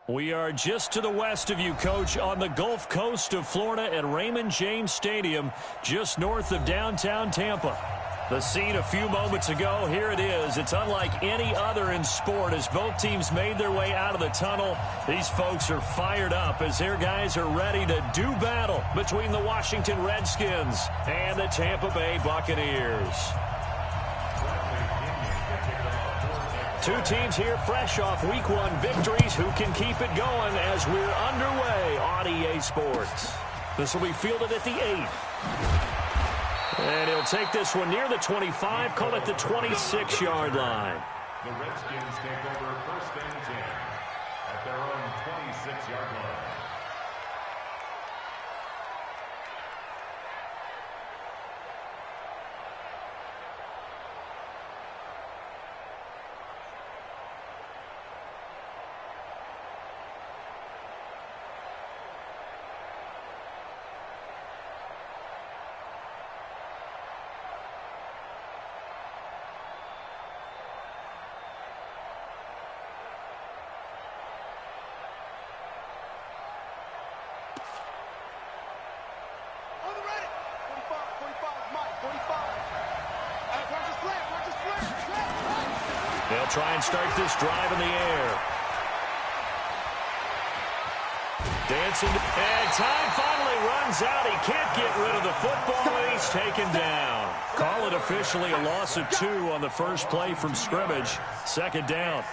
We are just to the west of you, Coach, on the Gulf Coast of Florida at Raymond James Stadium, just north of downtown Tampa. The scene a few moments ago, here it is. It's unlike any other in sport as both teams made their way out of the tunnel. These folks are fired up as their guys are ready to do battle between the Washington Redskins and the Tampa Bay Buccaneers. Two teams here fresh off Week 1 victories. Who can keep it going as we're underway on EA Sports? This will be fielded at the 8. And he'll take this one near the 25, call it the 26-yard line. The Redskins take over 1st and 10 at their own 26-yard line. They'll try and start this drive in the air. Dancing, and time finally runs out. He can't get rid of the football, and he's taken down. Call it officially a loss of 2 on the first play from scrimmage. 2nd down.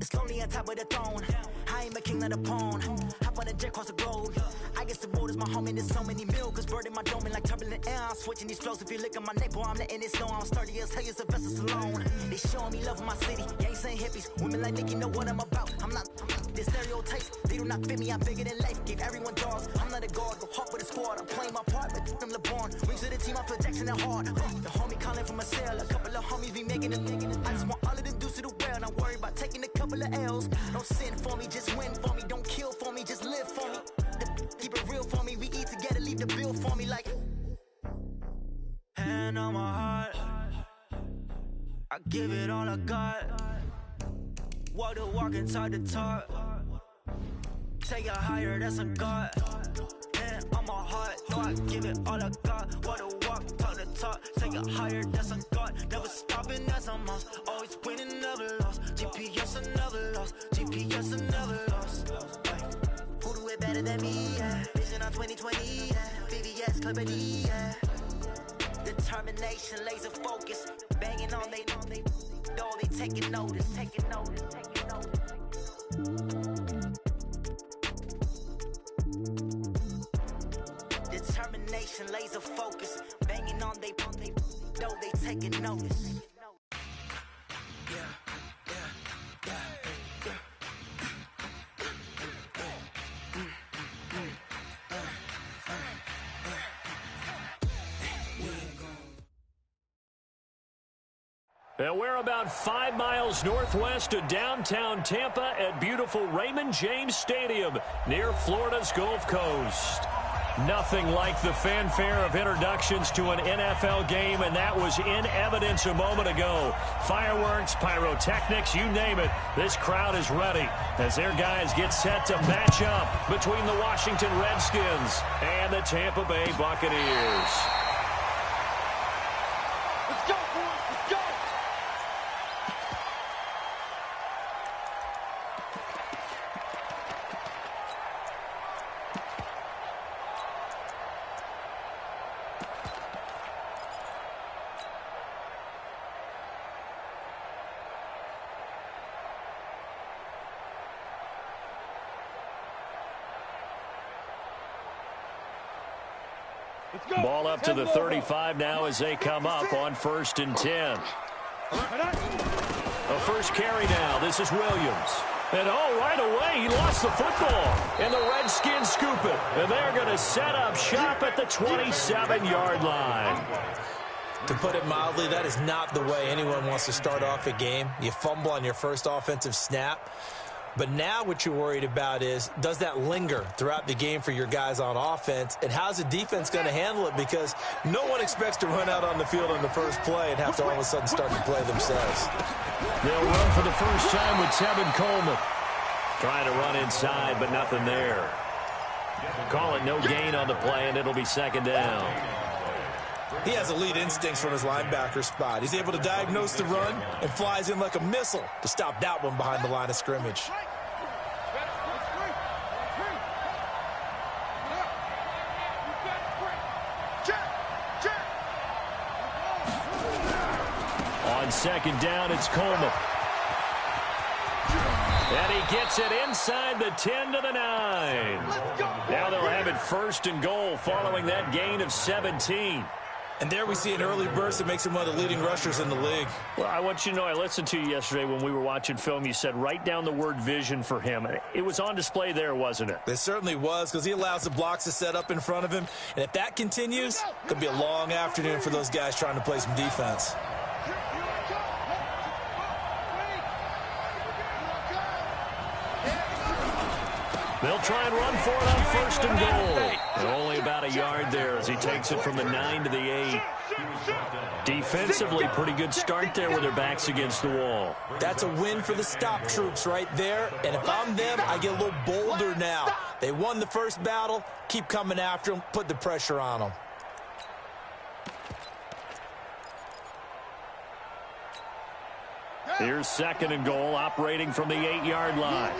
It's lonely on top of the throne. I ain't a king, not a pawn. Hop on a jet across the globe. I guess the world is my home and there's so many milk. Bird in my dome and like turbulent air. I'm switching these flows. If you look at my neck, boy, I'm letting it snow. I'm sturdy as hell as a vessel alone. They showing me love in my city. Gangs ain't hippies. Women like Nicki know what I'm about. I'm not the stereotypes. They do not fit me. I'm bigger than life. Give everyone dogs. I'm not a guard. Go hawk with a squad. I'm playing my part, but I'm LeBron. Rings to the team. I feel Jackson and hard. The homie calling from a cell. A couple of homies be making it. I just want all of them dudes to do well. Not worry about taking a couple of L's. Don't sin for me, just win for me. Don't kill for me, just live for me. Keep it real for me. We eat together, leave the bill for me like. Hand on my heart, I give it all I got. Walk the walk and talk the talk. Take it higher, that's a God. Hand on my heart, no, I give it all I got. Walk the walk, talk the talk. Take it higher, that's a God. Never stopping, that's a must. Always winning, never lost. GPS, I never lost. GPS, I never lost. Who do it better than me? Yeah. Vision on 2020. Yeah. VVS, Clippity. Yeah. Determination, laser focus. Banging on they know they taking notice. Taking notice. Taking notice. Determination, laser focus. Banging on they know they taking notice. And we're about 5 miles northwest of downtown Tampa at beautiful Raymond James Stadium near Florida's Gulf Coast. Nothing like the fanfare of introductions to an NFL game, and that was in evidence a moment ago. Fireworks, pyrotechnics, you name it. This crowd is ready as their guys get set to match up between the Washington Redskins and the Tampa Bay Buccaneers. Let's go, boys. Let's go. Ball up to the 35 now as they come up on 1st and 10. A first carry now. This is Williams. And right away, he lost the football. And the Redskins scoop it. And they're going to set up shop at the 27-yard line. To put it mildly, that is not the way anyone wants to start off a game. You fumble on your first offensive snap. But now what you're worried about is, does that linger throughout the game for your guys on offense? And how's the defense going to handle it? Because no one expects to run out on the field on the first play and have to all of a sudden start to play themselves. They'll run for the first time with Tevin Coleman. Trying to run inside, but nothing there. Call it no gain on the play, and it'll be second down. He has elite instincts from his linebacker spot. He's able to diagnose the run and flies in like a missile to stop that one behind the line of scrimmage. On second down, it's Coleman. And he gets it inside the 10 to the 9. Now they'll have it first and goal following that gain of 17. And there we see an early burst that makes him one of the leading rushers in the league. Well, I want you to know, I listened to you yesterday when we were watching film. You said write down the word vision for him. It was on display there, wasn't it? It certainly was, because he allows the blocks to set up in front of him. And if that continues, it could be a long afternoon for those guys trying to play some defense. They'll try and run for it on first and goal. And only about a yard there as he takes it from the 9 to the 8. Defensively, pretty good start there with their backs against the wall. That's a win for the stop troops right there. And if I'm them, I get a little bolder now. They won the first battle. Keep coming after them. Put the pressure on them. Here's second and goal, operating from the 8-yard line.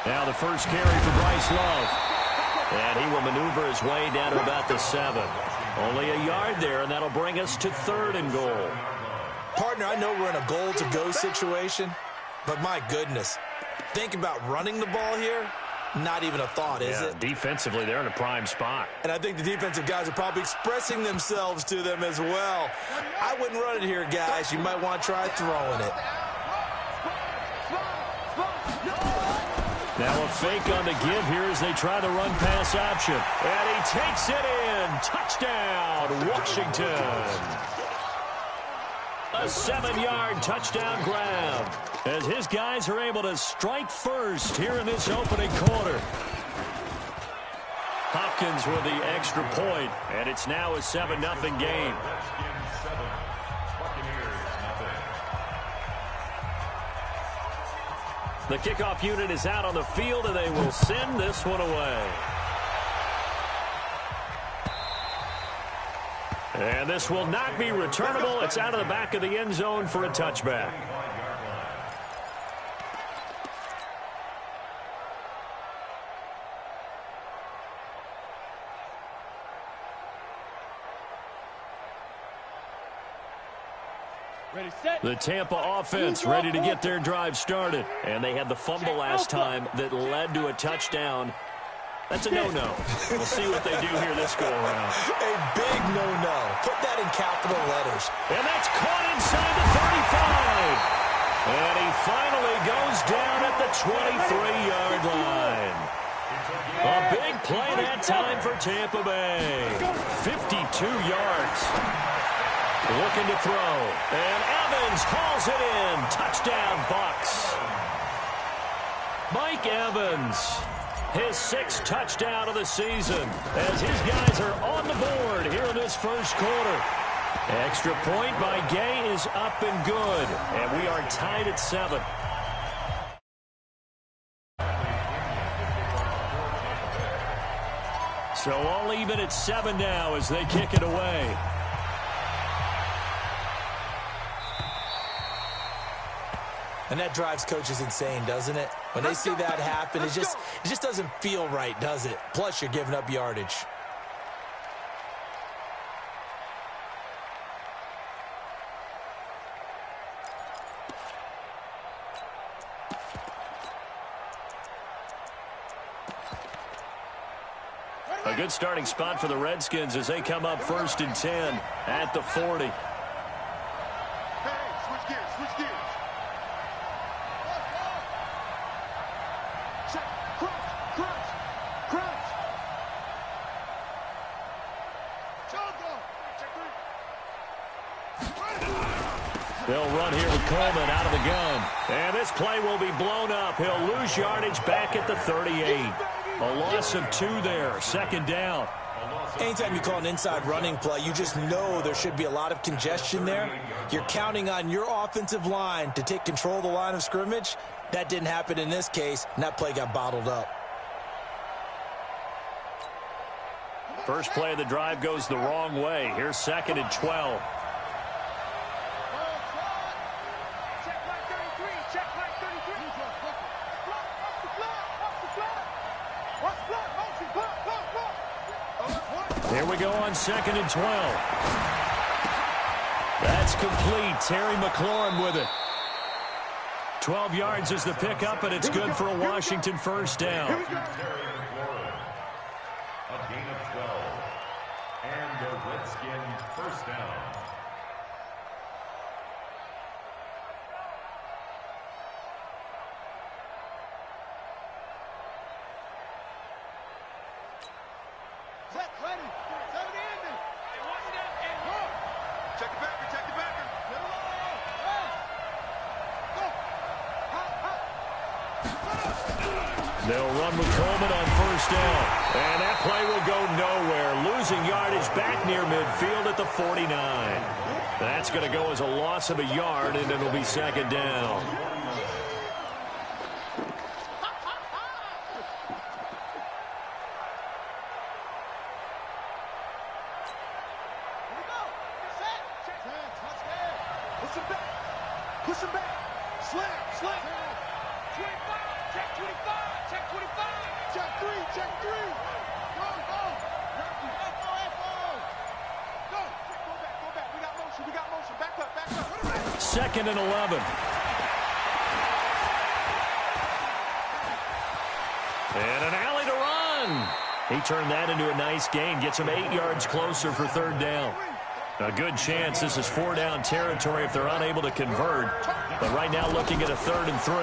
Now the first carry for Bryce Love. And he will maneuver his way down to about the 7. Only a yard there, and that'll bring us to third and goal. Partner, I know we're in a goal-to-go situation, but my goodness, think about running the ball here. Not even a thought, is it? Defensively, they're in a prime spot. And I think the defensive guys are probably expressing themselves to them as well. I wouldn't run it here, guys. You might want to try throwing it. Now a fake on the give here as they try the run-pass option. And he takes it in. Touchdown, Washington. A 7-yard touchdown grab as his guys are able to strike first here in this opening quarter. Hopkins with the extra point, and it's now a 7-0 game. The kickoff unit is out on the field, and they will send this one away. And this will not be returnable. It's out of the back of the end zone for a touchback. The Tampa offense ready to get their drive started. And they had the fumble last time that led to a touchdown. That's a no-no. We'll see what they do here this go-around. A big no-no. Put that in capital letters. And that's caught inside the 35. And he finally goes down at the 23-yard line. A big play that time for Tampa Bay. 52 yards. Looking to throw. And Evans hauls it in. Touchdown, Bucs. Mike Evans, his 6th touchdown of the season, as his guys are on the board here in this first quarter. Extra point by Gay is up and good. And we are tied at 7. So all even at 7 now as they kick it away. And that drives coaches insane, doesn't it? When they see that happen, it just doesn't feel right, does it? Plus, you're giving up yardage. A good starting spot for the Redskins as they come up 1st and 10 at the 40. They'll run here with Coleman out of the gun. And this play will be blown up. He'll lose yardage back at the 38. A loss of 2 there. Second down. Anytime you call an inside running play, you just know there should be a lot of congestion there. You're counting on your offensive line to take control of the line of scrimmage. That didn't happen in this case, and that play got bottled up. First play of the drive goes the wrong way. Here's 2nd and 12. Here we go on 2nd and 12. That's complete. Terry McLaurin with it. 12 yards is the pickup, and it's good for a Washington first down. Terry McLaurin. A gain of 12. And a Redskin first down. They'll run with Coleman on first down. And that play will go nowhere. Losing yardage back near midfield at the 49. That's going to go as a loss of a yard, and it'll be 2nd down. Push him back. Slam. 25. Check 25. Check 25. Check 3. Check 3. Go. Go back. We got motion. Back up. 2nd and 11. And an alley to run. He turned that into a nice gain. Gets him 8 yards closer for 3rd down. A good chance this is 4-down territory if they're unable to convert. But right now looking at a 3rd and 3.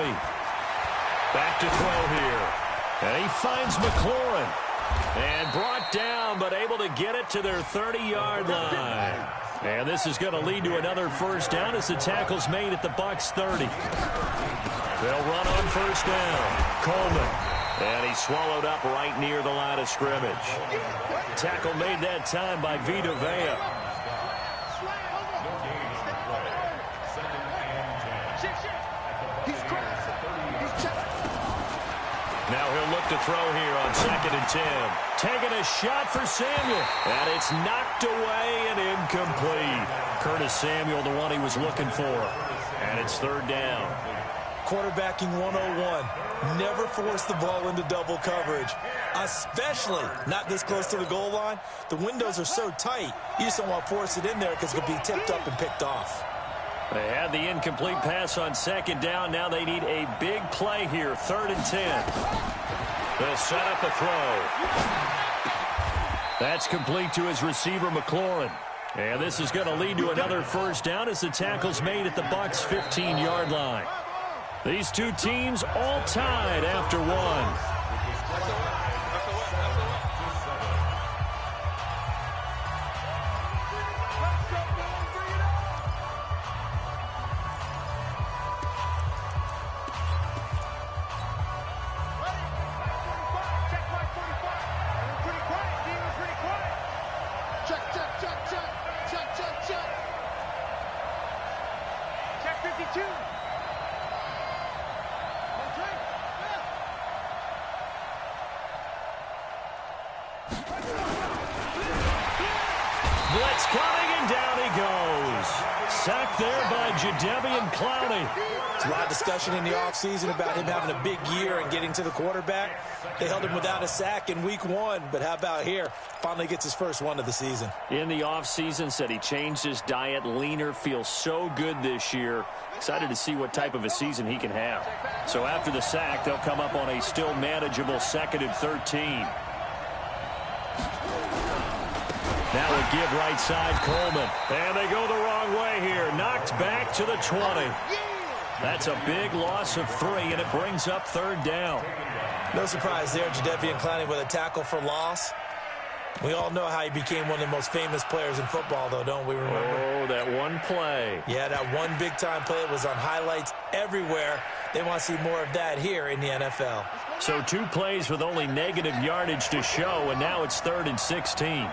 Back to throw here. And he finds McLaurin. And brought down, but able to get it to their 30-yard line. And this is going to lead to another first down as the tackle's made at the Bucs 30. They'll run on first down. Coleman. And he's swallowed up right near the line of scrimmage. Tackle made that time by Vita Vea. Now he'll look to throw here on 2nd and 10. Taking a shot for Samuel. And it's knocked away and incomplete. Curtis Samuel, the one he was looking for. And it's 3rd down. Quarterbacking 101. Never force the ball into double coverage, especially not this close to the goal line. The windows are so tight, you just don't want to force it in there because it could be tipped up and picked off. They had the incomplete pass on 2nd down. Now they need a big play here, 3rd and 10. They'll set up a throw. That's complete to his receiver, McLaurin. And this is going to lead to another first down as the tackle's made at the Bucs' 15-yard line. These two teams all tied after one. Blitz coming, and down he goes. Sacked there by Jadeveon Clowney. There's a lot of discussion in the offseason about him having a big year and getting to the quarterback. They held him without a sack in week 1, but how about here? Finally gets his first one of the season. In the offseason, said he changed his diet, leaner, feels so good this year. Excited to see what type of a season he can have. So after the sack, they'll come up on a still manageable 2nd and 13. Now a give right side, Coleman. And they go the wrong way here. Knocked back to the 20. That's a big loss of 3, and it brings up 3rd down. No surprise there, Jadeveon Clowney with a tackle for loss. We all know how he became one of the most famous players in football, though, don't we remember? Oh, that one play. Yeah, that one big-time play was on highlights everywhere. They want to see more of that here in the NFL. So 2 plays with only negative yardage to show, and now it's 3rd and 16.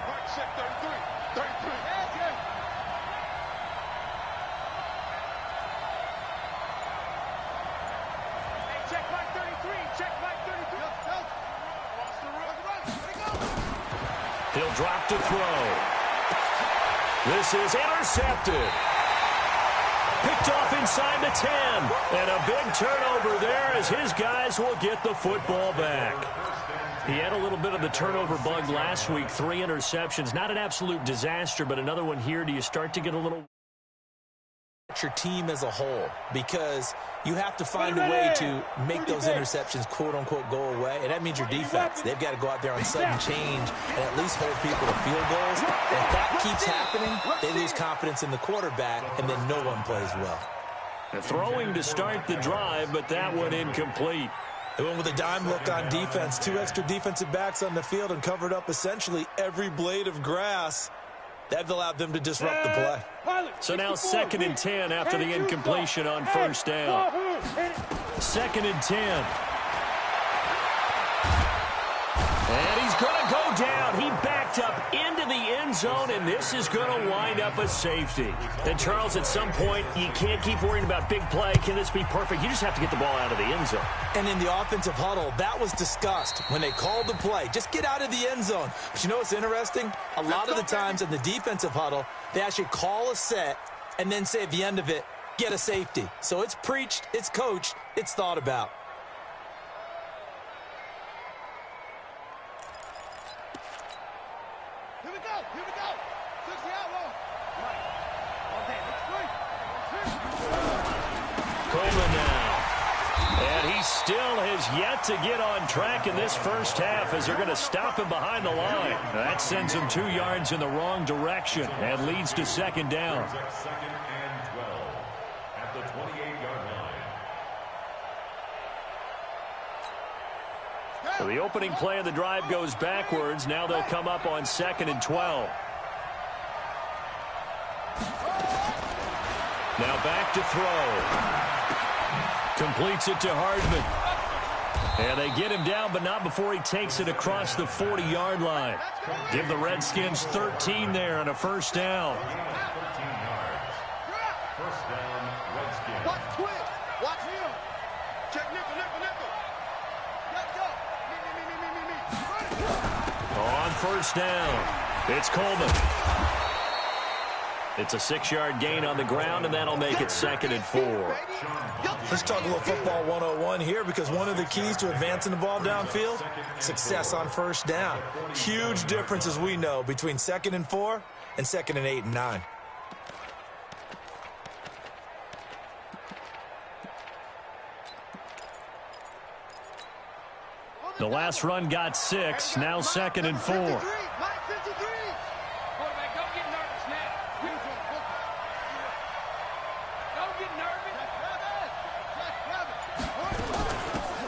He'll drop to throw. This is intercepted. Picked off inside the 10. And a big turnover there as his guys will get the football back. He had a little bit of the turnover bug last week. 3 interceptions. Not an absolute disaster, but another one here. Do you start to get a little... your team as a whole, because you have to find a way to make those interceptions quote-unquote go away, and that means your defense. They've got to go out there on sudden change and at least hold people to field goals. And if that keeps happening, they lose confidence in the quarterback, and then no one plays well. Throwing to start the drive, but that one incomplete. They went with a dime look on defense. 2 extra defensive backs on the field and covered up essentially every blade of grass. That allowed them to disrupt the play. So now 2nd and 10 after the incompletion on 1st down. 2nd and 10. And he's going to go down. He backed up into the end zone, and this is going to wind up a safety. And, Charles, at some point, you can't keep worrying about big play. Can this be perfect? You just have to get the ball out of the end zone. And in the offensive huddle, that was discussed when they called the play. Just get out of the end zone. But you know what's interesting? A lot of the times in the defensive huddle, they actually call a set and then say at the end of it, get a safety. So it's preached, it's coached, it's thought about. Coleman now. And he still has yet to get on track in this first half as they're going to stop him behind the line. That sends him 2 yards in the wrong direction and leads to 2nd down. 2nd and 12 at the 28-yard line. So the opening play of the drive goes backwards. Now they'll come up on 2nd and 12. Now back to throw. Completes it to Hardman. And they get him down, but not before he takes it across the 40-yard line. Give the Redskins 13 there on a 1st down. 13 yards. 1st down, Redskins. Watch twist. Watch him. Check nickel. Let's go. Me. On 1st down, it's Coleman. It's a 6-yard gain on the ground, and that'll make it 2nd and 4. Let's talk a little football 101 here, because one of the keys to advancing the ball downfield, success on 1st down. Huge difference, as we know, between 2nd and 4 and 2nd and 8 and 9. The last run got 6, now 2nd and 4.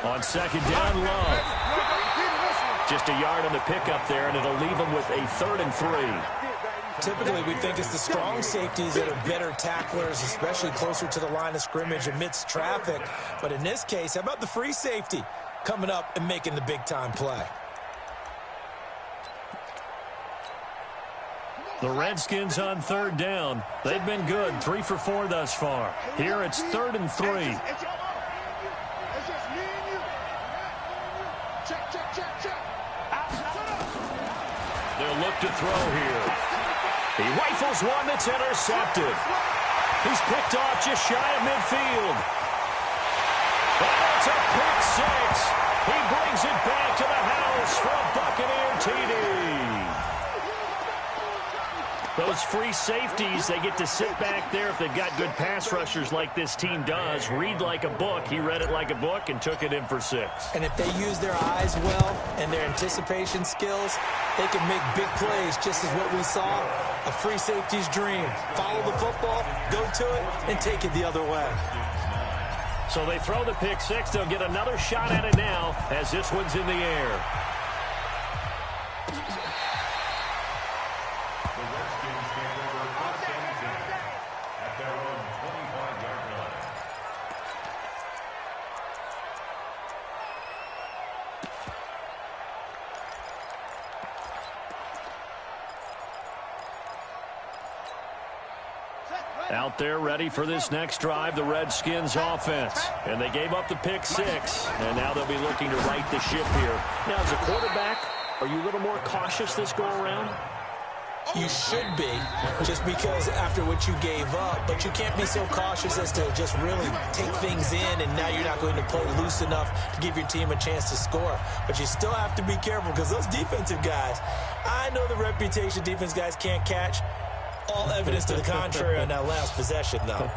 On 2nd down, Love. Just a yard on the pickup there, and it'll leave them with a 3rd and 3. Typically, we think it's the strong safeties that are better tacklers, especially closer to the line of scrimmage amidst traffic. But in this case, how about the free safety coming up and making the big-time play? The Redskins on 3rd down. They've been good, 3 for 4 thus far. Here it's 3rd and 3. They'll look to throw here. He rifles one that's intercepted. He's picked off just shy of midfield. And it's a pick 6. He brings it back to the house for a Buccaneer TD. Those free safeties, they get to sit back there if they've got good pass rushers like this team does. Read like a book. He read it like a book and took it in for 6. And if they use their eyes well and their anticipation skills, they can make big plays, just as what we saw, a free safety's dream. Follow the football, go to it, and take it the other way. So they throw the pick 6. They'll get another shot at it now as this one's in the air. take over first and 10 at their own 25-yard line. Out there ready for this next drive, the Redskins offense. And they gave up the pick six, and now they'll be looking to right the ship here. Now, as a quarterback, are you a little more cautious this go-around? You should be, just because after what you gave up, but you can't be so cautious as to just really take things in, and now you're not going to play loose enough to give your team a chance to score. But you still have to be careful, because those defensive guys, I know the reputation defense guys can't catch. All evidence to the contrary on that last possession, though.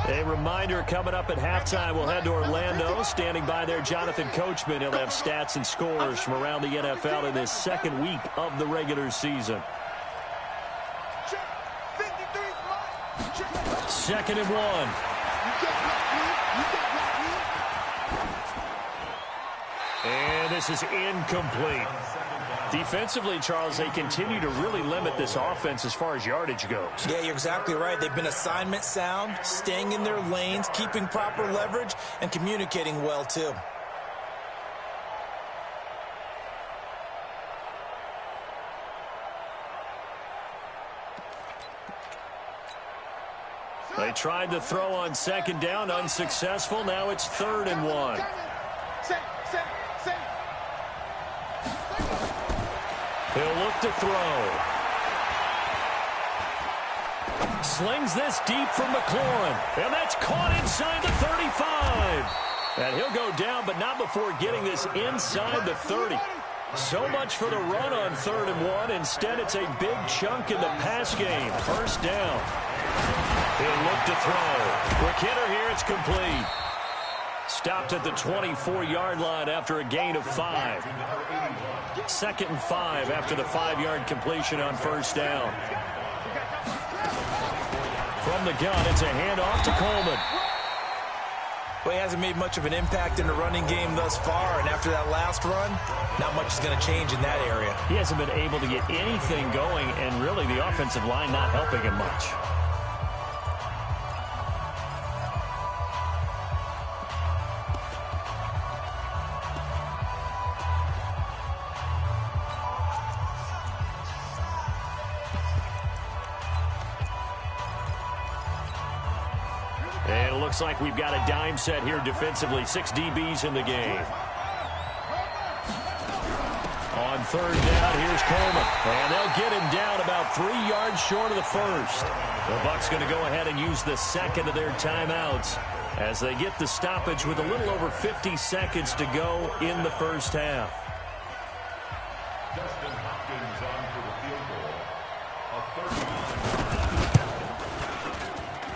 A reminder, coming up at halftime, we'll head to Orlando. Standing by there, Jonathan Coachman. He'll have stats and scores from around the NFL in this second week of the regular season. 2nd and 1. And this is incomplete. Defensively, Charles, they continue to really limit this offense as far as yardage goes. Yeah, you're exactly right. They've been assignment sound, staying in their lanes, keeping proper leverage, and communicating well, too. They tried to throw on 2nd down, unsuccessful. Now it's 3rd and 1. He'll look to throw. Slings this deep from McLaurin. And that's caught inside the 35. And he'll go down, but not before getting this inside the 30. So much for the run on 3rd and 1. Instead, it's a big chunk in the pass game. 1st down. He'll look to throw. Quick hitter here. It's complete. Stopped at the 24-yard line after a gain of 5. 2nd and 5 after the 5-yard completion on 1st down. From the gun, it's a handoff to Coleman. Well, he hasn't made much of an impact in the running game thus far, and after that last run, not much is going to change in that area. He hasn't been able to get anything going, and really the offensive line not helping him much. And it looks like we've got a dime set here defensively. 6 DBs in the game. On 3rd down, here's Coleman. And they'll get him down about 3 yards short of the 1st. The Bucs going to go ahead and use the 2nd of their timeouts as they get the stoppage with a little over 50 seconds to go in the 1st half. Dustin Hopkins on for the field goal.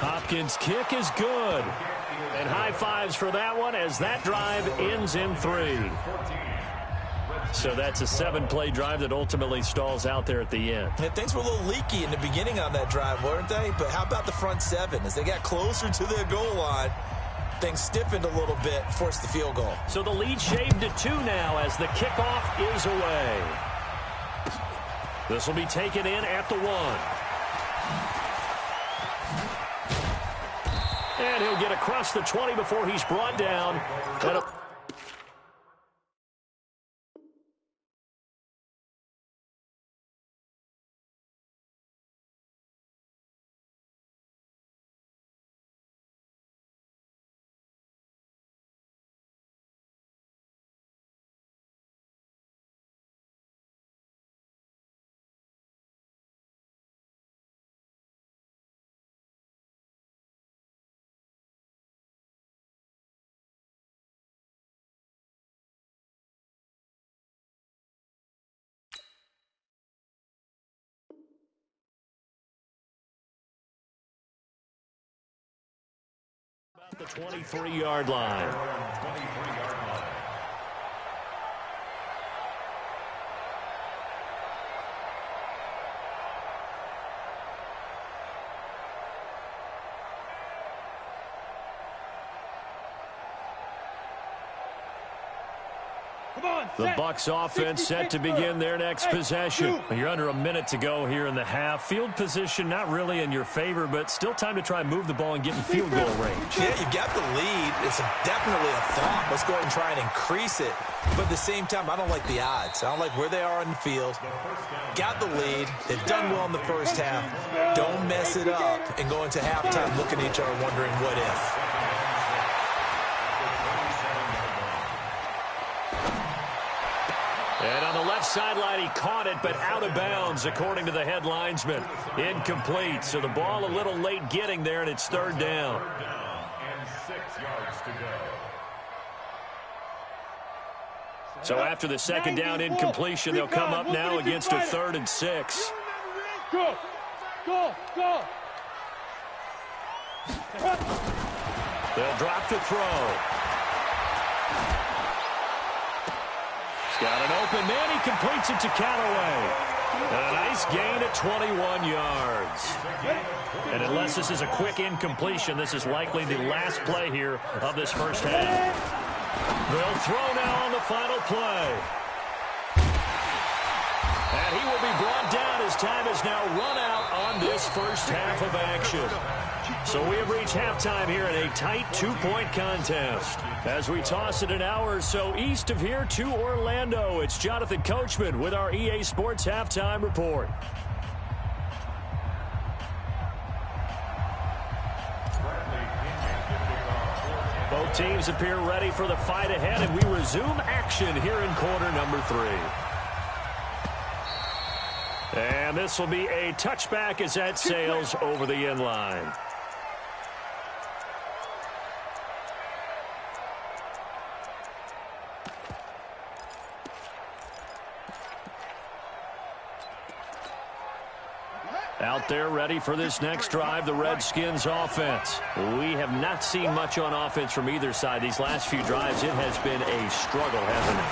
Hopkins' kick is good. And high fives for that one as that drive ends in 3. So that's a 7-play drive that ultimately stalls out there at the end. Yeah, things were a little leaky in the beginning on that drive, weren't they? But how about the front 7? As they got closer to their goal line, things stiffened a little bit, forced the field goal. So the lead shaved to 2 now as the kickoff is away. This will be taken in at the 1. And he'll get across the 20 before he's brought down. The 23-yard line. The Bucs offense set to begin their next possession. You're under a minute to go here in the half. Field position not really in your favor, but still time to try and move the ball and get in field goal range. Yeah, you've got the lead. It's definitely a thought. Let's go ahead and try and increase it. But at the same time, I don't like the odds. I don't like where they are on the field. Got the lead. They've done well in the first half. Don't mess it up and go into halftime looking at each other wondering what if. And on the left sideline, he caught it, but out of bounds, according to the head linesman. Incomplete, so the ball a little late getting there, and it's third down. And 6 yards to go. So after the second down incompletion, they'll come up now against a 3rd and 6. Go. They'll drop to throw. Got an open man. He completes it to Callaway. A nice gain at 21 yards. And unless this is a quick incompletion, this is likely the last play here of this first half. They'll throw now on the final play. And he will be brought down as time has now run out on this first half of action. So we have reached halftime here in a tight 2-point contest. As we toss it an hour or so east of here to Orlando, it's Jonathan Coachman with our EA Sports Halftime Report. Both teams appear ready for the fight ahead, and we resume action here in quarter number 3. And this will be a touchback as that sails over the end line. Out there ready for this next drive, the Redskins offense. We have not seen much on offense from either side. These last few drives, it has been a struggle, hasn't it?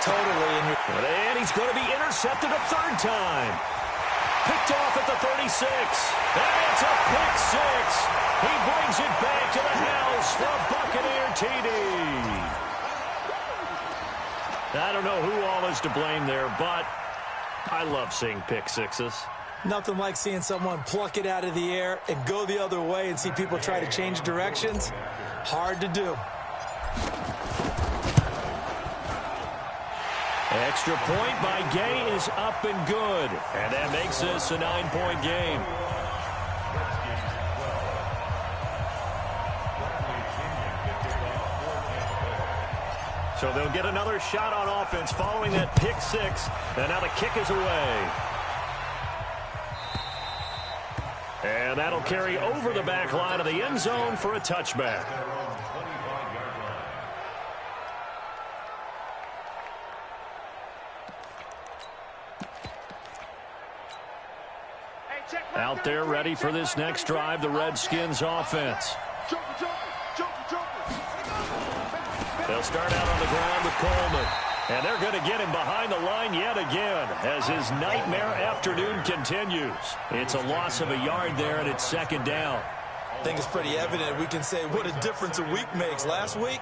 Totally. And he's going to be intercepted a 3rd time. Picked off at the 36. And it's a pick 6. He brings it back to the house for Buccaneer TD. I don't know who all is to blame there, but I love seeing pick 6s. Nothing like seeing someone pluck it out of the air and go the other way and see people try to change directions. Hard to do. Extra point by Gay is up and good. And that makes this a 9-point game. So they'll get another shot on offense following that pick 6. And now the kick is away. And that'll carry over the back line of the end zone for a touchback. Out there ready for this next drive, the Redskins offense. They'll start out on the ground with Coleman. And they're going to get him behind the line yet again as his nightmare afternoon continues. It's a loss of a yard there, and it's 2nd down. I think it's pretty evident. We can say what a difference a week makes. Last week,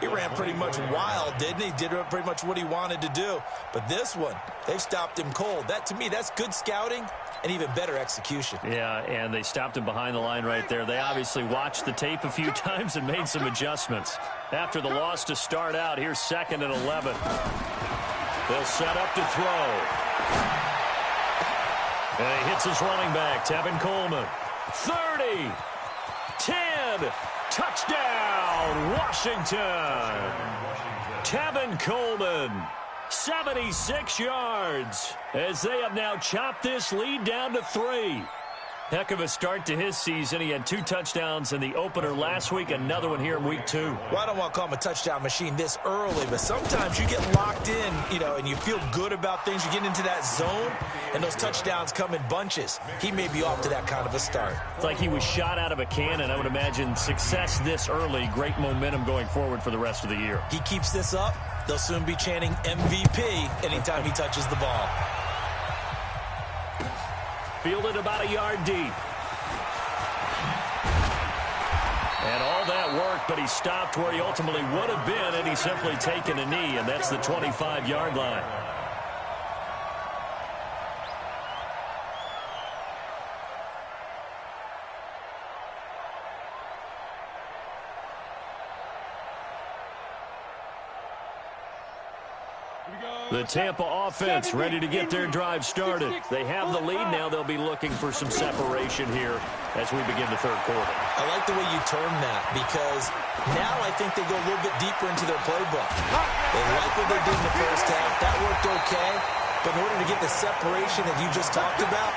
he ran pretty much wild, didn't he? Did pretty much what he wanted to do. But this one, they've stopped him cold. That, to me, that's good scouting and even better execution. Yeah, and they stopped him behind the line right there. They obviously watched the tape a few times and made some adjustments. After the loss to start out, here's 2nd and 11. They'll set up to throw. And he hits his running back, Tevin Coleman. 30, 10, touchdown, Washington. Tevin Coleman, 76 yards, as they have now chopped this lead down to 3. Heck of a start to his season. He had 2 touchdowns in the opener last week, another one here in week 2. Well, I don't want to call him a touchdown machine this early, but sometimes you get locked in, and you feel good about things. You get into that zone, and those touchdowns come in bunches. He may be off to that kind of a start. It's like he was shot out of a cannon. I would imagine success this early, great momentum going forward for the rest of the year. He keeps this up, they'll soon be chanting MVP anytime he touches the ball. Fielded about a yard deep. And all that work, but he stopped where he ultimately would have been had he simply taken a knee, and that's the 25-yard line. The Tampa offense ready to get their drive started. They have the lead. Now they'll be looking for some separation here as we begin the third quarter. I like the way you term that because now I think they go a little bit deeper into their playbook. They like what they did in the first half. That worked okay. But in order to get the separation that you just talked about,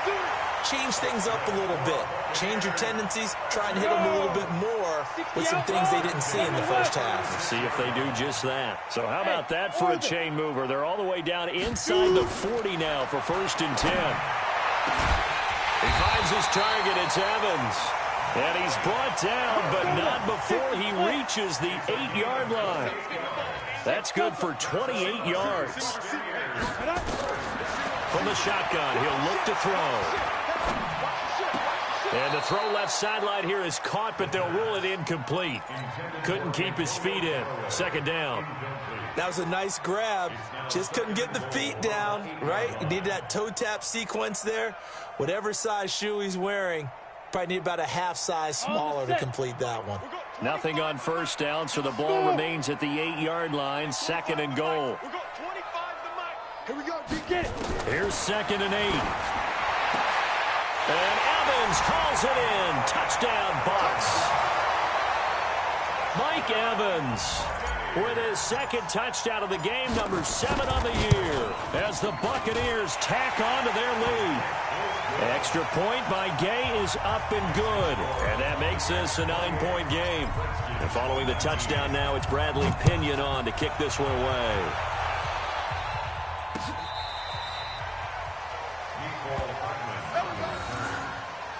change things up a little bit. Change your tendencies. Try and hit them a little bit more with some things they didn't see in the first half. Let's see if they do just that. So how about that for a chain mover? They're all the way down inside the 40 now for 1st and 10. He finds his target. It's Evans. And he's brought down, but not before he reaches the 8-yard line. That's good for 28 yards. From the shotgun, he'll look to throw. And the throw left sideline here is caught, but they'll rule it incomplete. Couldn't keep his feet in. 2nd down. That was a nice grab. Just couldn't get the feet down, right? You need that toe tap sequence there. Whatever size shoe he's wearing, probably need about a half size smaller to complete that one. Nothing on 1st down, so the ball remains at the 8-yard line. 2nd and goal. Here we go, get it. Here's 2nd and 8. And Evans hauls it in. Touchdown, Bucs. Mike Evans with his 2nd touchdown of the game, number 7 on the year, as the Buccaneers tack on to their lead. Extra point by Gay is up and good, and that makes this a 9-point game. And following the touchdown now, it's Bradley Pinion on to kick this one away.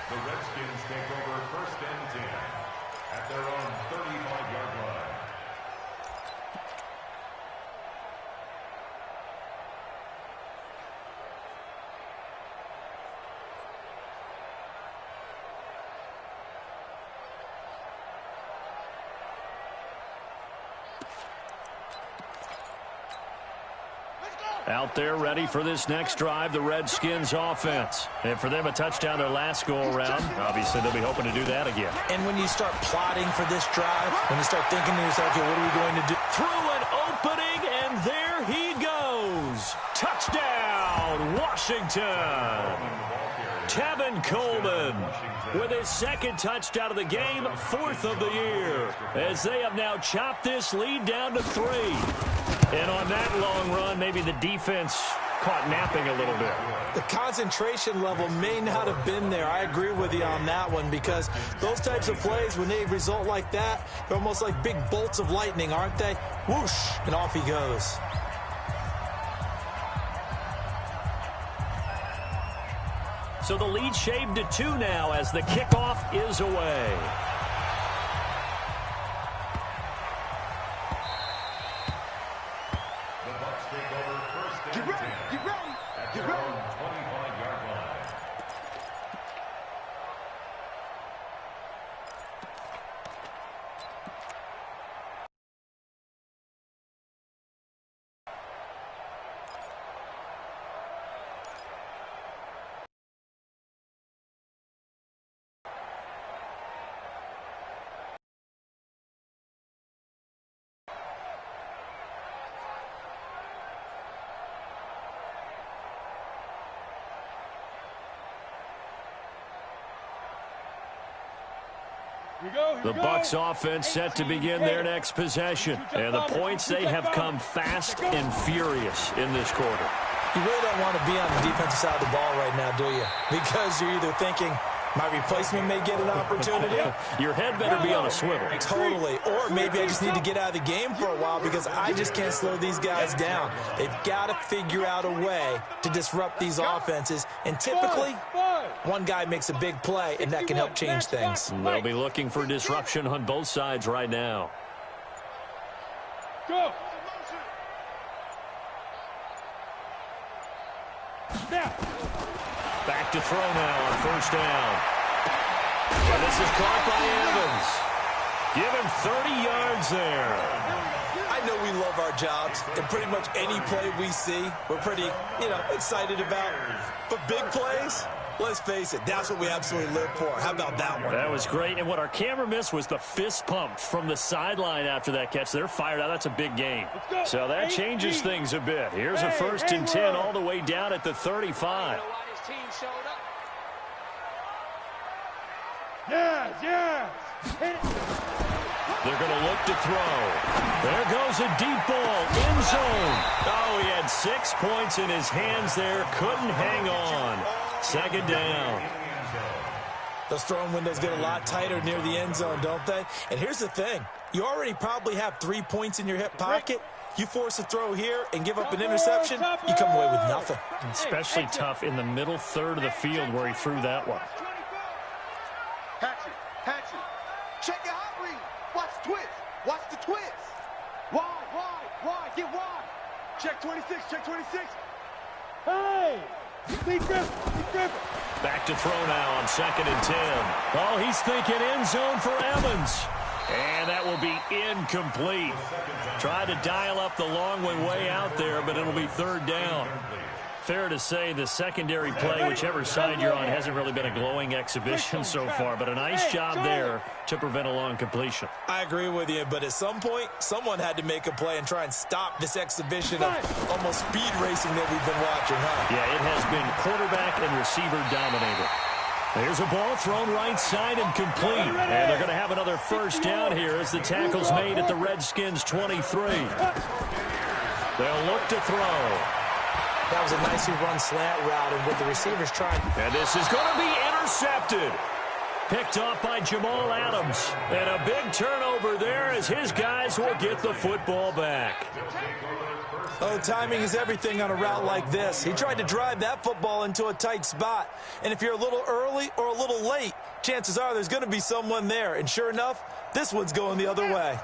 The Redskins take over 1st and 10 at their own 35-yard line. Out there ready for this next drive, the Redskins offense. And for them, a touchdown their last go-around. Obviously, they'll be hoping to do that again. And when you start plotting for this drive, when you start thinking to yourself, okay, what are we going to do? Through an opening, and there he goes. Touchdown, Washington. Tevin Coleman with his 2nd touchdown of the game, 4th of the year, as they have now chopped this lead down to 3. And on that long run, maybe the defense caught napping a little bit. The concentration level may not have been there. I agree with you on that one because those types of plays, when they result like that, they're almost like big bolts of lightning, aren't they? Whoosh, and off he goes. So the lead shaved to 2 now as the kickoff is away. The Bucs take over 1st and 10 at their own 25-yard line. The Bucs offense set to begin their next possession. And the points, they have come fast and furious in this quarter. You really don't want to be on the defensive side of the ball right now, do you? Because you're either thinking, my replacement may get an opportunity. Your head better be on a swivel. Totally. Or maybe I just need to get out of the game for a while because I just can't slow these guys down. They've got to figure out a way to disrupt these offenses. And typically, one guy makes a big play, and that can help change things. They'll be looking for disruption on both sides right now. Go. Snap. Back to throw now on 1st down. And this is caught by Evans. Give him 30 yards there. I know we love our jobs, and pretty much any play we see, we're pretty, excited about. But big plays, let's face it, that's what we absolutely live for. How about that one? That was great, and what our camera missed was the fist pump from the sideline after that catch. They're fired out. That's a big game. So that changes things a bit. Here's a 1st and 10 all the way down at the 35. Yes. They're going to look to throw. There goes a deep ball, end zone. Oh, he had 6 points in his hands there. Couldn't hang on. 2nd down. Those throwing windows get a lot tighter near the end zone, don't they? And here's the thing. You already probably have 3 points in your hip pocket. You force a throw here and give up an interception, you come away with nothing. Especially tough in the middle third of the field where he threw that one. Hatchet. Check your hot read. Watch the twist. Watch the twist. Wide. Get wide. Check 26. Hey! Lee Griffin. Back to throw now on 2nd and 10. Oh, he's thinking end zone for Evans. And that will be incomplete. Tried to dial up the long one way out there, but it'll be 3rd down. Fair to say the secondary play, whichever side you're on, hasn't really been a glowing exhibition so far, but a nice job there to prevent a long completion. I agree with you, but at some point, someone had to make a play and try and stop this exhibition of almost speed racing that we've been watching, huh? Yeah, it has been quarterback and receiver dominated. There's a ball thrown right side and complete, and they're going to have another 1st down here as the tackle's made at the Redskins' 23. They'll look to throw. That was a nicely run slant route, and with the receivers trying. And this is going to be intercepted. Picked off by Jamal Adams. And a big turnover there as his guys will get the football back. Oh, timing is everything on a route like this. He tried to drive that football into a tight spot. And if you're a little early or a little late, chances are there's going to be someone there. And sure enough, this one's going the other way.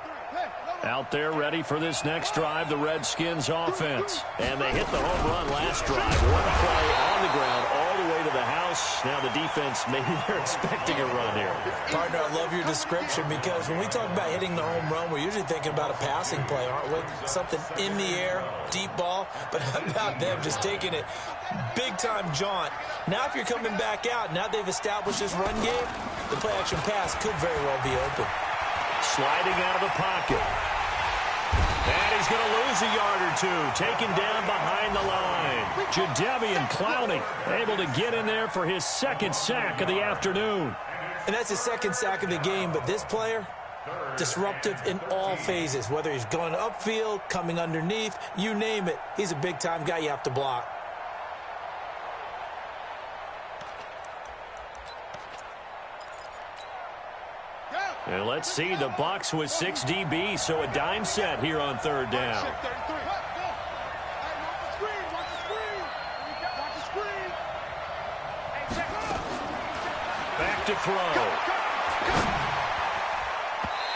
Out there ready for this next drive, the Redskins offense. And they hit the home run last drive. One play on the ground all the way to the house. Now the defense, maybe they're expecting a run here. Partner, I love your description because when we talk about hitting the home run, we're usually thinking about a passing play, aren't we? Something in the air, deep ball. But how about them just taking it big-time jaunt? Now if you're coming back out, now they've established this run game, the play-action pass could very well be open. Sliding out of the pocket. And he's going to lose a yard or two. Taken down behind the line. Jadeveon Clowney able to get in there for his 2nd sack of the afternoon. And that's his 2nd sack of the game, but this player, disruptive in all phases. Whether he's going upfield, coming underneath, you name it. He's a big-time guy you have to block. And let's see, the Bucs with 6 DBs, so a dime set here on 3rd down. Back to throw.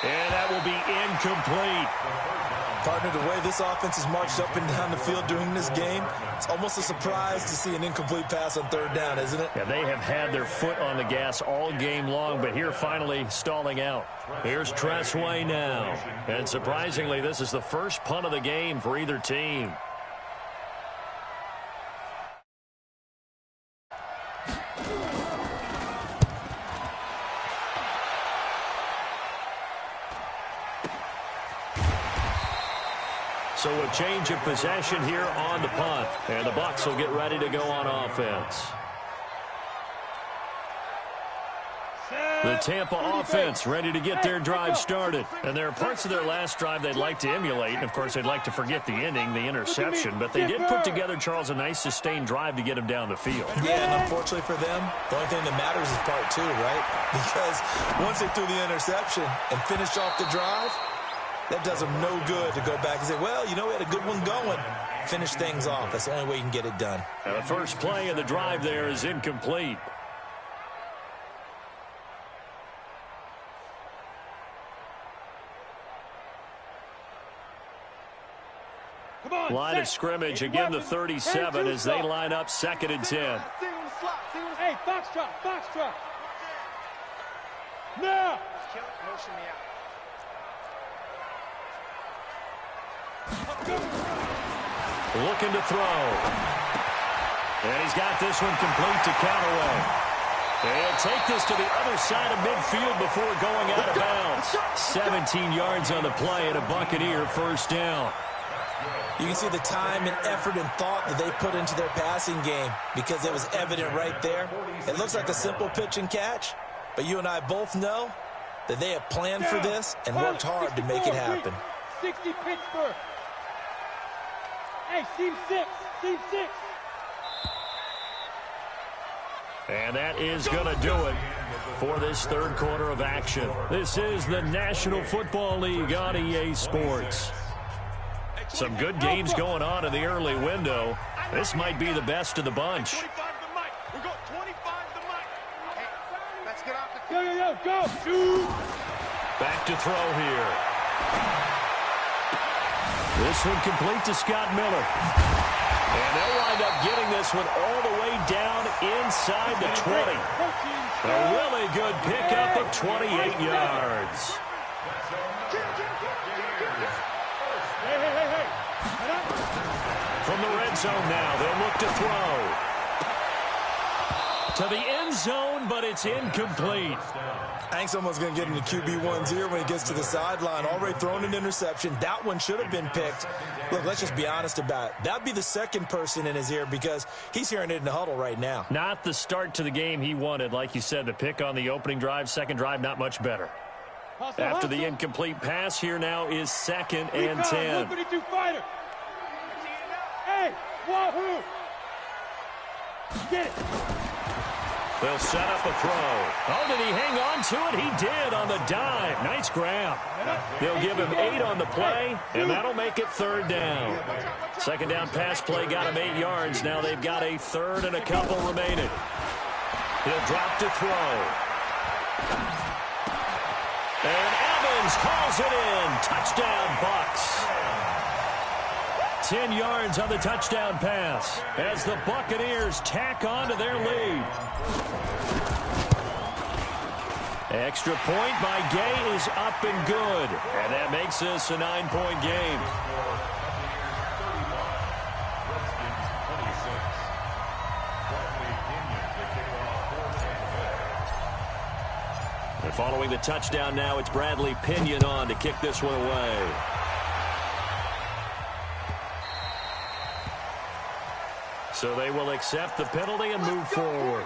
And that will be incomplete. Partner, the way this offense has marched up and down the field during this game, it's almost a surprise to see an incomplete pass on 3rd down, isn't it? Yeah, they have had their foot on the gas all game long, but here finally stalling out. Here's Tress Way now. And surprisingly, this is the first punt of the game for either team. So a change of possession here on the punt. And the Bucs will get ready to go on offense. The Tampa offense ready to get their drive started. And there are parts of their last drive they'd like to emulate. And, of course, they'd like to forget the ending, the interception. But they did put together, Charles, a nice sustained drive to get them down the field. Yeah, and unfortunately for them, the only thing that matters is part 2, right? Because once they threw the interception and finished off the drive, that does them no good to go back and say, well, we had a good one going. Finish things off. That's the only way you can get it done. Now, the first play of the drive there is incomplete. Line of scrimmage, again the 37 as they line up 2nd and 10. Hey, box truck. Now. Looking to throw. And he's got this one complete to Callaway. They'll take this to the other side of midfield before going out of bounds. 17 yards on the play and a Buccaneer first down. You can see the time and effort and thought that they put into their passing game because it was evident right there. It looks like a simple pitch and catch, but you and I both know that they have planned for this and worked hard to make it happen. 60 Pittsburgh. Hey, team 6. Team 6. And that is going to do it for this third quarter of action. This is the National Football League on EA Sports. Some good games going on in the early window. This might be the best of the bunch. Go. Back to throw here. This one complete to Scott Miller. And they'll wind up getting this one all the way down inside the 20. A really good pickup of 28 yards. From the red zone now, they'll look to throw. To the end zone, but it's incomplete. I think someone's going to get into QB1's ear when he gets to the sideline. Already thrown an interception. That one should have been picked. Look, let's just be honest about it. That'd be the second person in his ear because he's hearing it in the huddle right now. Not the start to the game he wanted. Like you said, the pick on the opening drive, second drive, not much better. After the incomplete pass, here now is 2nd and 10. Hey, wahoo! Get it. They'll set up a throw. Oh, did he hang on to it? He did on the dive. Nice grab. They'll give him 8 on the play, and that'll make it third down. Second down pass play got him 8 yards. Now they've got a third and a couple remaining. He'll drop to throw. And Evans hauls it in. Touchdown, Bucks. 10 yards on the touchdown pass as the Buccaneers tack on to their lead. Extra point by Gay is up and good. And that makes this a 9-point game. And following the touchdown now, it's Bradley Pinion on to kick this one away. So they will accept the penalty and move forward.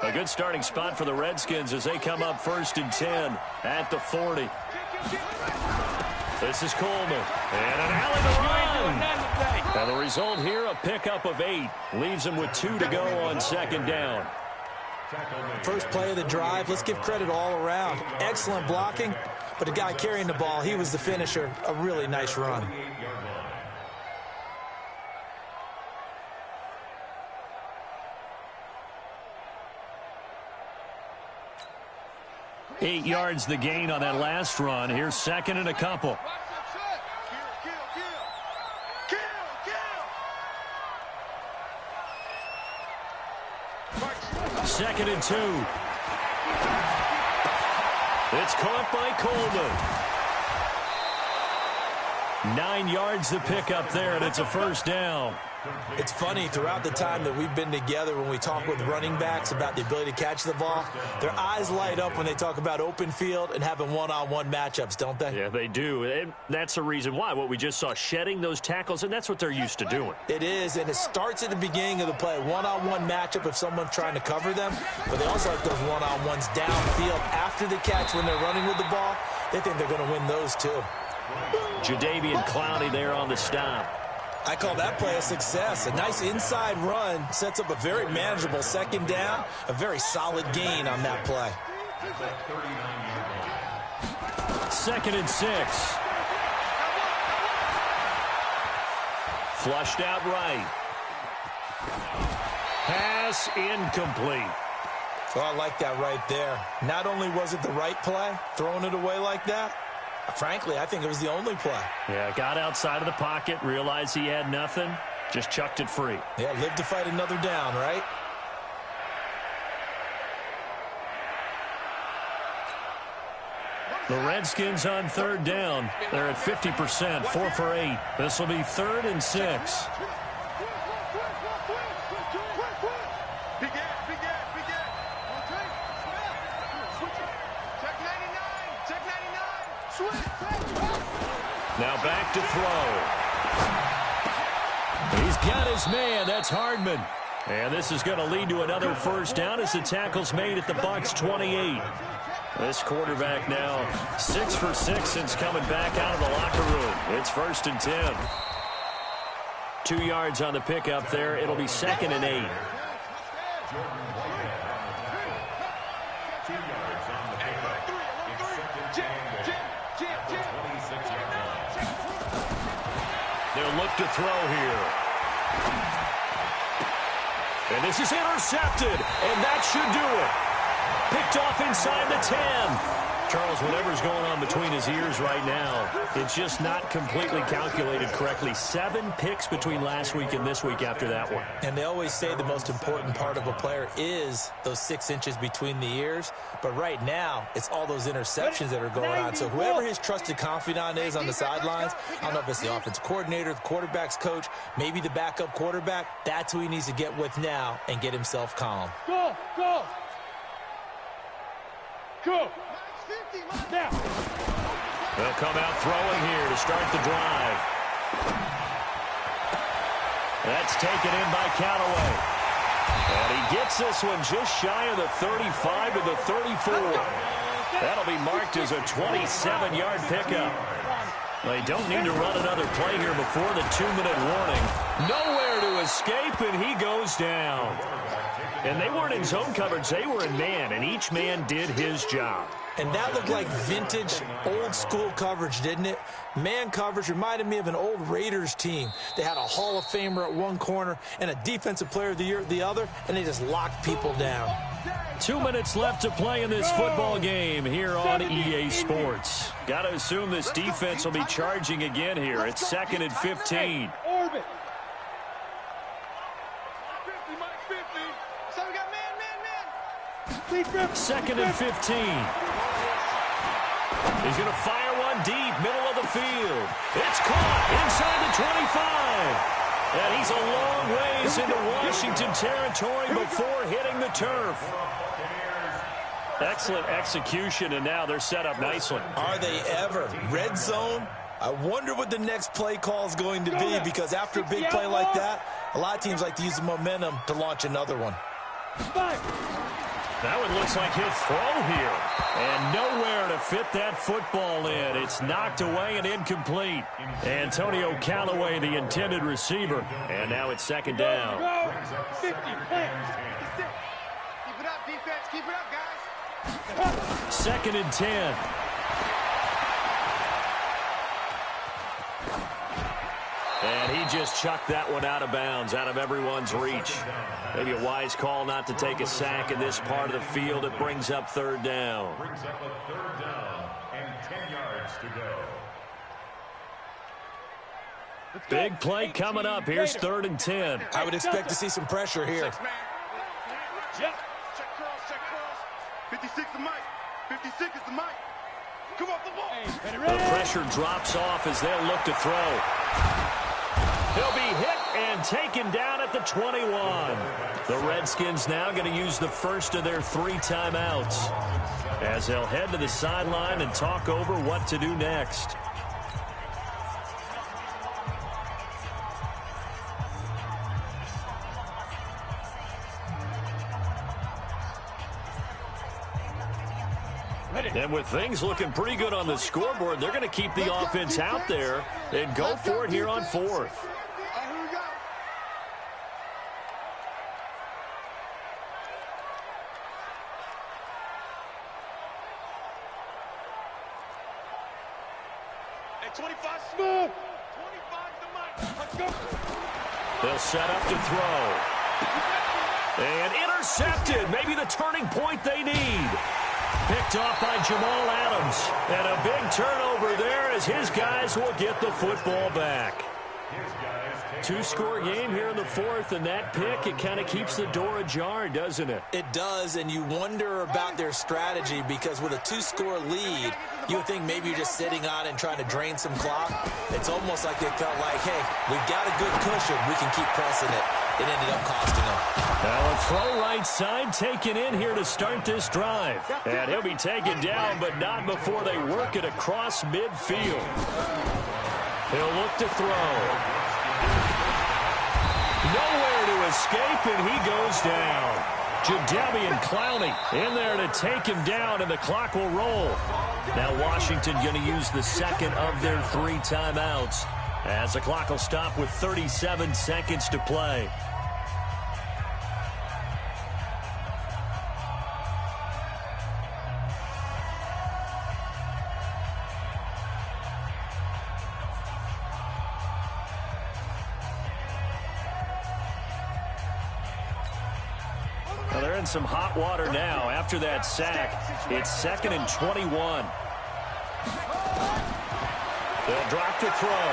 A good starting spot for the Redskins as they come up 1st and 10 at the 40. This is Coleman. And an alley to run. And the result here, a pickup of 8. Leaves them with 2 to go on 2nd down. First play of the drive. Let's give credit all around. Excellent blocking. But the guy carrying the ball, he was the finisher. A really nice run. Eight yards the gain on that last run. Here's 2nd and a couple. 2nd and 2. It's caught by Coleman. 9 yards the pickup there, and it's a first down. It's funny, throughout the time that we've been together, when we talk with running backs about the ability to catch the ball, their eyes light up when they talk about open field and having one-on-one matchups, don't they? Yeah, they do. And that's the reason why. What we just saw, shedding those tackles, and that's what they're used to doing. It is, and it starts at the beginning of the play. One-on-one matchup if someone's trying to cover them, but they also like those one-on-ones downfield after the catch when they're running with the ball. They think they're going to win those too. Jadeveon Clowney there on the stop. I call that play a success. A nice inside run sets up a very manageable 2nd down. A very solid gain on that play. 2nd and 6. Flushed out right. Pass incomplete. Well, I like that right there. Not only was it the right play, throwing it away like that, frankly, I think it was the only play. Yeah, got outside of the pocket, realized he had nothing, just chucked it free. Yeah, live to fight another down, right? The Redskins on third down. They're at 50%, 4 for 8. This will be 3rd and 6. Now back to throw. He's got his man. That's Hardman. And this is going to lead to another first down as the tackle's made at the Bucs 28. This quarterback now 6 for 6 since coming back out of the locker room. It's 1st and 10. 2 yards on the pickup there. It'll be 2nd and 8. They'll look to throw here. And this is intercepted, and that should do it. Picked off inside the 10. Charles, whatever's going on between his ears right now, it's just not completely calculated correctly. 7 picks between last week and this week after that one. And they always say the most important part of a player is those 6 inches between the ears. But right now, it's all those interceptions that are going on. So whoever his trusted confidant is on the sidelines, I don't know if it's the offensive coordinator, the quarterback's coach, maybe the backup quarterback, that's who he needs to get with now and get himself calm. Go, go. Go. Now. They'll come out throwing here to start the drive. That's taken in by Callaway. And he gets this one just shy of the 35 to the 34. That'll be marked as a 27-yard pickup. They don't need to run another play here before the 2-minute warning. Nowhere to escape, and he goes down. And they weren't in zone coverage. They were in man, and each man did his job. And that looked like vintage, old-school coverage, didn't it? Man coverage reminded me of an old Raiders team. They had a Hall of Famer at one corner and a Defensive Player of the Year at the other, and they just locked people down. 2 minutes left to play in this football game here on EA Sports. Got to assume this defense will be charging again here. It's 2nd and 15. Orbit. 2nd and 15. He's going to fire one deep, middle of the field. It's caught inside the 25. And he's a long ways into Washington territory before hitting the turf. Excellent execution, and now they're set up nicely. Are they ever? Red zone? I wonder what the next play call is going to be, because after a big play like that, a lot of teams like to use the momentum to launch another one. That one looks like he'll throw here. And nowhere to fit that football in. It's knocked away and incomplete. Antonio Callaway, the intended receiver. And now it's 2nd down. 50, plant. 56. Keep it up, defense. Keep it up, guys. 2nd and 10. And he just chucked that one out of bounds, out of everyone's reach. Maybe a wise call not to take a sack in this part of the field. It brings up 3rd down. Brings up a 3rd down and 10 yards to go. Big play coming up. Here's 3rd and 10. I would expect to see some pressure here. Yep. Check cross. 56 is Mike. 56 is the Mike. Come off the ball. The pressure drops off as they'll look to throw. He'll be hit and taken down at the 21. The Redskins now going to use the first of their 3 timeouts as they'll head to the sideline and talk over what to do next. And with things looking pretty good on the scoreboard, they're going to keep the offense out there and go for it here on 4th. They'll set up to throw. And intercepted. Maybe the turning point they need. Picked off by Jamal Adams. And a big turnover there as his guys will get the football back. Two-score game here in the fourth, and that pick, it kind of keeps the door ajar, doesn't it? It does, and you wonder about their strategy because with a two-score lead, you would think maybe you're just sitting on and trying to drain some clock. It's almost like they felt like, hey, we've got a good cushion. We can keep pressing it. It ended up costing them. Now a throw right side taken in here to start this drive. And he'll be taken down, but not before they work it across midfield. He'll look to throw. Nowhere to escape, and he goes down. Jadeveon Clowney in there to take him down, and the clock will roll. Now Washington going to use the second of their 3 timeouts as the clock will stop with 37 seconds to play. They're in some hot water now. After that sack, it's 2nd and 21. They'll drop to throw.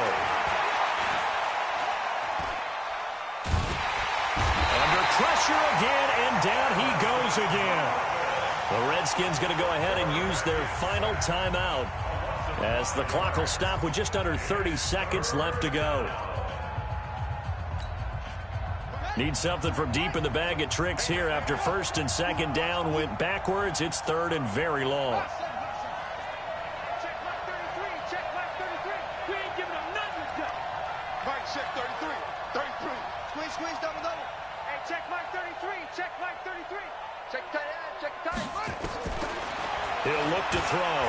Under pressure again, and down he goes again. The Redskins going to go ahead and use their final timeout as the clock will stop with just under 30 seconds left to go. Need something from deep in the bag of tricks here after 1st and 2nd down went backwards. It's 3rd and very long. Check mark 33. Check mark 33. We ain't giving them nothing to do. Mike, check 33. 33. Squeeze, squeeze, double, double. Hey, check mark 33. Check mark 33. Check tight end. Check tight end. He'll look to throw.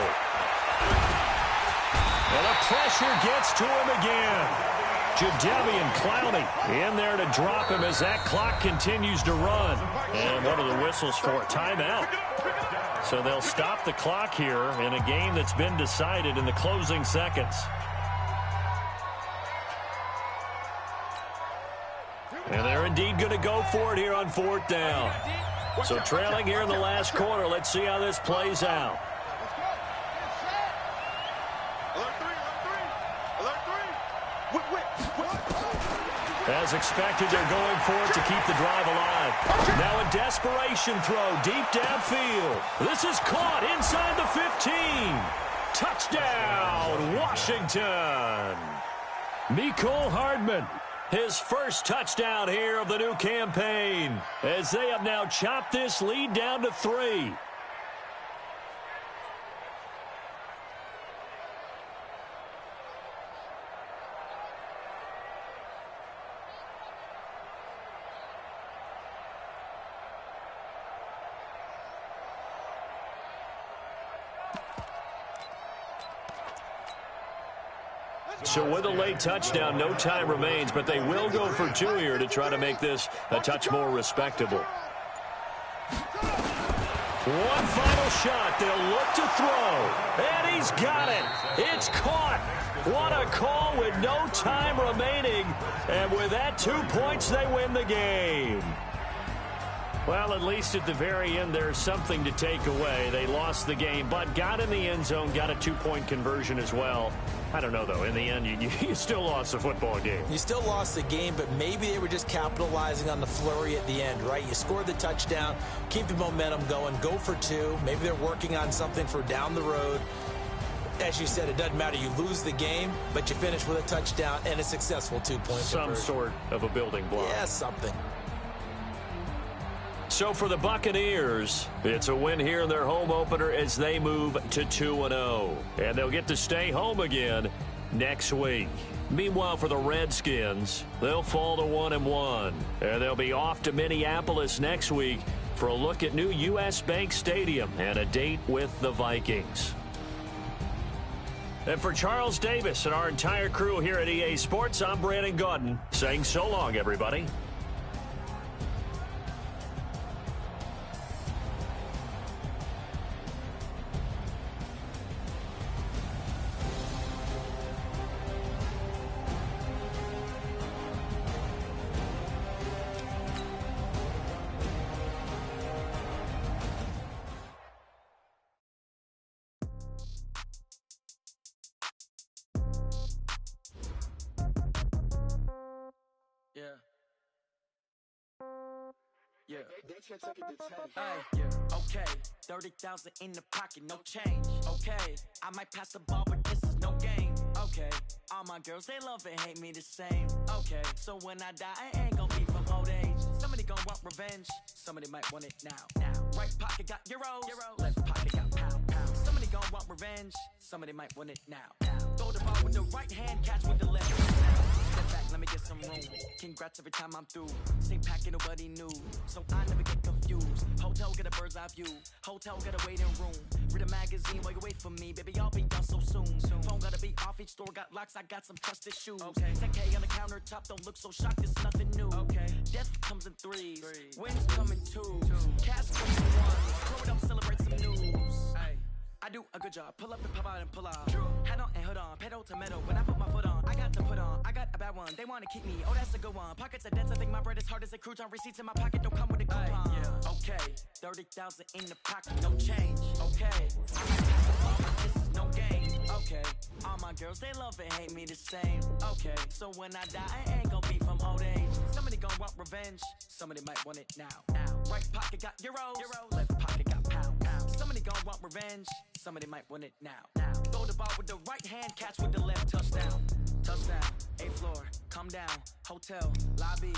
And the pressure gets to him again. Jadeveon Clowney in there to drop him as that clock continues to run. And one of the whistles for a timeout. So they'll stop the clock here in a game that's been decided in the closing seconds. And they're indeed going to go for it here on 4th down. So trailing here in the last quarter. Let's see how this plays out. As expected, they're going for it to keep the drive alive. Now a desperation throw deep downfield. This is caught inside the 15. Touchdown, Washington. Mecole Hardman, his first touchdown here of the new campaign, as they have now chopped this lead down to 3. So with a late touchdown, no time remains, but they will go for 2 here to try to make this a touch more respectable. One final shot. They'll look to throw. And he's got it. It's caught. What a call with no time remaining. And with that 2 points, they win the game. Well, at least at the very end, there's something to take away. They lost the game, but got in the end zone, got a 2-point conversion as well. I don't know, though. In the end, you still lost the football game. You still lost the game, but maybe they were just capitalizing on the flurry at the end, right? You scored the touchdown, keep the momentum going, go for 2. Maybe they're working on something for down the road. As you said, it doesn't matter. You lose the game, but you finish with a touchdown and a successful 2-point conversion. Some sort of a building block. Yeah, something. So for the Buccaneers, it's a win here in their home opener as they move to 2-0. And they'll get to stay home again next week. Meanwhile, for the Redskins, they'll fall to 1-1. And they'll be off to Minneapolis next week for a look at new U.S. Bank Stadium and a date with the Vikings. And for Charles Davis and our entire crew here at EA Sports, I'm Brandon Gaudin saying so long, everybody. Yeah. Okay, 30,000 in the pocket, no change. Okay, I might pass the ball, but this is no game. Okay, all my girls, they love and hate me the same. Okay, so when I die, I ain't gonna be from old age. Somebody gonna want revenge, somebody might want it now. Right pocket got euros, left pocket got pound. Somebody gonna want revenge, somebody might want it now. Throw the ball with the right hand, catch with the left. Step back, let me get some room. Congrats every time I'm through. Same packet, nobody knew, so I never get confused. Hotel get a bird's eye view. Hotel get a waiting room. Read a magazine while you wait for me, baby. I'll be done so soon. Phone gotta be off. Each store got locks. I got some trusted shoes. 10K on the countertop. Don't look so shocked. It's nothing new. Death comes in threes. Wins come in twos. Cash comes in one. Throw it up, celebrate some news. I do a good job. Pull up and pop out and pull out. Head on and hood on. Pedal to metal. When I put my foot on, I got to put on. I got a bad one. They want to keep me. Oh, that's a good one. Pockets are dense. I think my bread is hard as a crouton. Receipts in my pocket don't come with a coupon. Okay, 30,000 in the pocket, no change. Okay, I might pass the ball, but this is no game. Okay, all my girls, they love and hate me the same. Okay, so when I die, I ain't gonna be from old age. Somebody gonna want revenge. Somebody might want it now. Right pocket got euros. Left pocket got pound. Somebody gonna want revenge. Somebody might want it now. Throw the ball with the right hand, catch with the left. Touchdown. Touchdown. 8th floor. Come down. Hotel. Lobby.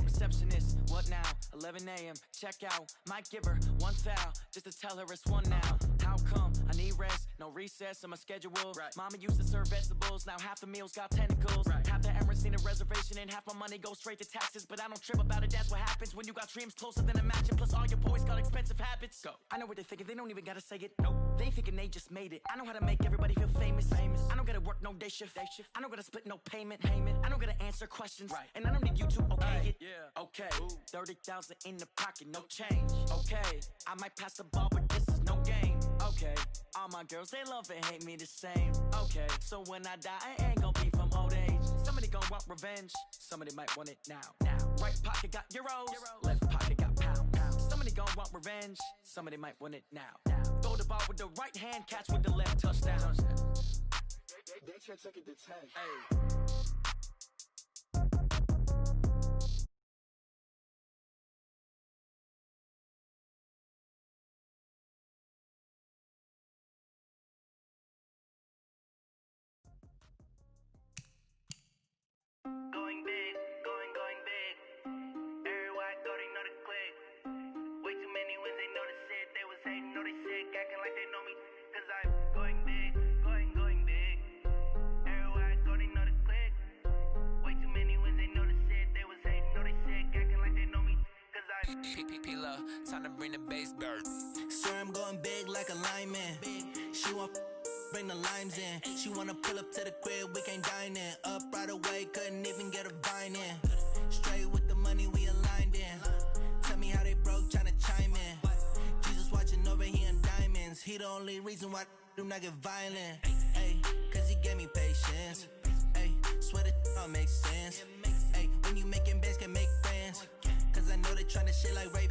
Receptionist, what now? 11 a.m. Check out. Might give her one foul just to tell her it's one now. How come? I need rest, no recess in my schedule. Mama used to serve vegetables, now half the meals got tentacles. Half the Emirates need a reservation and half my money goes straight to taxes. But I don't trip about it, that's what happens when you got dreams closer than a match. And plus all your boys got expensive habits. Go. I know what they're thinking, they don't even gotta say it. Nope. They ain't thinking they just made it. I know how to make everybody feel famous. I don't gotta work no day shift. I don't gotta split no payment. I don't gotta answer questions. And I don't need you to okay it. Okay, 30,000 in the pocket, no change. Okay, I might pass the ball, but this is no game. Okay, all my girls, they love and hate me the same. Okay, so when I die, I ain't gonna be from old age. Somebody gonna want revenge, somebody might want it now. Right pocket got euros, left pocket got pound. Somebody gonna want revenge, somebody might want it now. Throw the ball with the right hand, catch with the left. Touchdown. They took it to 10. Going big, going big. Everywhere I go, they know the click. Way too many wins, they know the shit. They was hating, know they sick, acting like they know me. Cause I'm going big, going big. Everywhere I go, they know the click. Way too many wins, they know the shit. They was hating, know they sick, acting like they know me. Cause I'm P-P-P-Love, time to bring the bass back. Swear I'm going big like a lineman. She want bring the limes in. She wanna pull up to the crib, we can't dine in. Up right away, couldn't even get a vine in. Straight with the money we aligned in. Tell me how they broke, tryna chime in. Jesus watching over here in diamonds. He the only reason why do not get violent. Ay, cause he gave me patience. Ay, swear that all makes sense. Ay, when you making bands, can make friends. Cause I know they tryna shit like Ray